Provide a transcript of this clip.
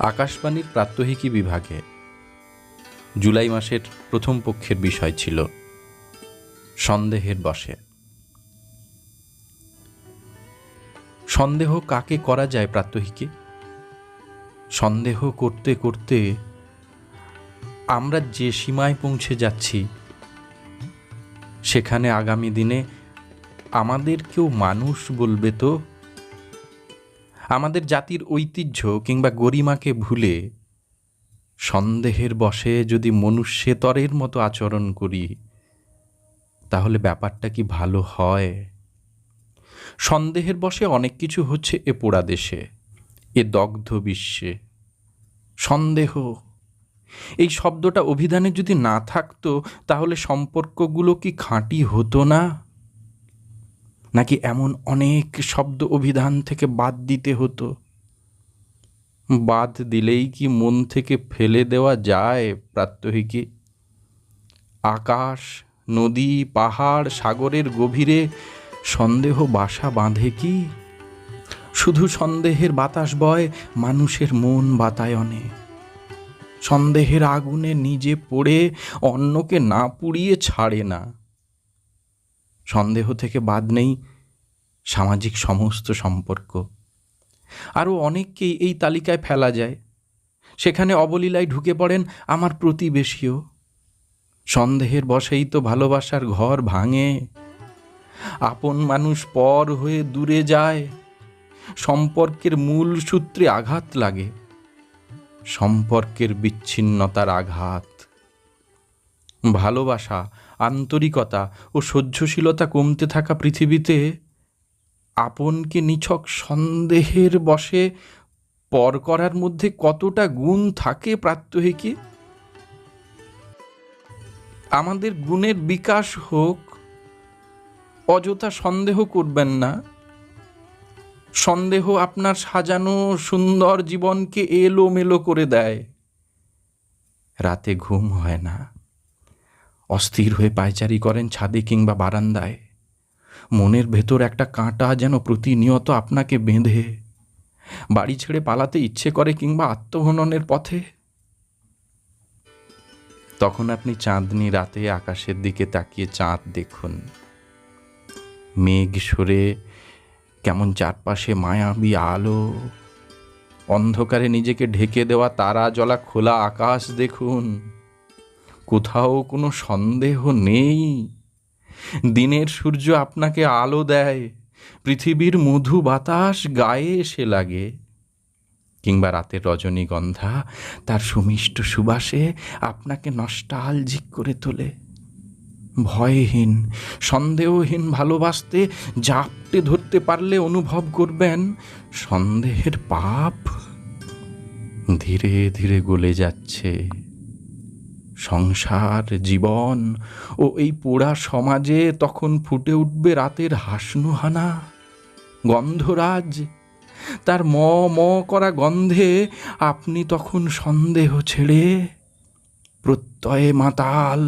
আকাশবাণীর প্রাত্যহিকী বিভাগে জুলাই মাসের প্রথম পক্ষের বিষয় ছিল সন্দেহের বশে। সন্দেহ কাকে করা যায় প্রাত্যহিকে? সন্দেহ করতে করতে আমরা যে সীমায় পৌঁছে যাচ্ছি, সেখানে আগামী দিনে আমাদের কেউ মানুষ বলবে তো? আমাদের জাতির ঐতিহ্য কিংবা গরিমাকে ভুলে সন্দেহের বশে যদি মনুষ্যেতরের মতো আচরণ করি, তাহলে ব্যাপারটা কি ভালো হয়? সন্দেহের বশে অনেক কিছু হচ্ছে এ পোড়া দেশে, এ দগ্ধ বিশ্বে। সন্দেহ, এই শব্দটা অভিধানে যদি না থাকতো, তাহলে সম্পর্কগুলো কি খাঁটি হতো না? নাকি এমন অনেক শব্দ অভিধান থেকে বাদ দিতে হতো? বাদ দিলেই কি মন থেকে ফেলে দেওয়া যায় প্রাত্যহিকে? আকাশ, নদী, পাহাড়, সাগরের গভীরে সন্দেহ বাসা বাঁধে কি? শুধু সন্দেহের বাতাস বয় মানুষের মন বাতায়নে। সন্দেহের আগুনে নিজে পড়ে অন্যকে না পুড়িয়ে ছাড়ে না। সন্দেহ থেকে বাদ নেই সামাজিক সমস্ত সম্পর্ক। আরও অনেককেই এই তালিকায় ফেলা যায়। সেখানে অবলীলায় ঢুকে পড়েন আমার প্রতিবেশীও। সন্দেহের বশেই তো ভালোবাসার ঘর ভাঙে। আপন মানুষ পর হয়ে দূরে যায়। সম্পর্কের মূল সূত্রে আঘাত লাগে। সম্পর্কের বিচ্ছিন্নতার আঘাত। ভালোবাসা, আন্তরিকতা ও সহ্যশীলতা কমতে থাকা পৃথিবীতে আপনকে নিছক সন্দেহের বশে পর করার মধ্যে কতটা গুণ থাকে প্রাত্যহিকে? আমাদের গুণের বিকাশ হোক, অযথা সন্দেহ করবেন না। সন্দেহ আপনার সাজানো সুন্দর জীবনকে এলোমেলো করে দেয়। রাতে ঘুম হয় না, অস্থির হয়ে পায়চারি করেন ছাদে কিংবা বারান্দায়। মনের ভেতর একটা কাঁটা যেন প্রতিনিয়ত আপনাকে বেঁধে। বাড়ি ছেড়ে পালাতে ইচ্ছে করে কিংবা আত্মহননের পথে। তখন আপনি চাঁদনি রাতে আকাশের দিকে তাকিয়ে চাঁদ দেখুন। মেঘ সরে কেমন চারপাশে মায়াবী আলো। অন্ধকারে নিজেকে ঢেকে দেওয়া তারা জ্বলা খোলা আকাশ দেখুন। কোথাও কোনো সন্দেহ নেই। দিনের সূর্য আপনাকে আলো দেয়, পৃথিবীর মধু বাতাস গায়ে এসে লাগে। কিংবা রাতের রজনীগন্ধা তার সুমিষ্ট সুবাসে আপনাকে নস্টালজিক করে তোলে। ভয়হীন, সন্দেহহীন ভালোবাসতে জাপটে ধরতে পারলে অনুভব করবেন সন্দেহের পাপ ধীরে ধীরে গলে যাচ্ছে। সংসার, জীবন ও এই পোড়া সমাজে তখন ফুটে উঠবে রাতের হাসনুহানা, গন্ধরাজ। তার ম ম করা গন্ধে আপনি তখন সন্দেহ ছেড়ে প্রত্যয়ে মাতাল।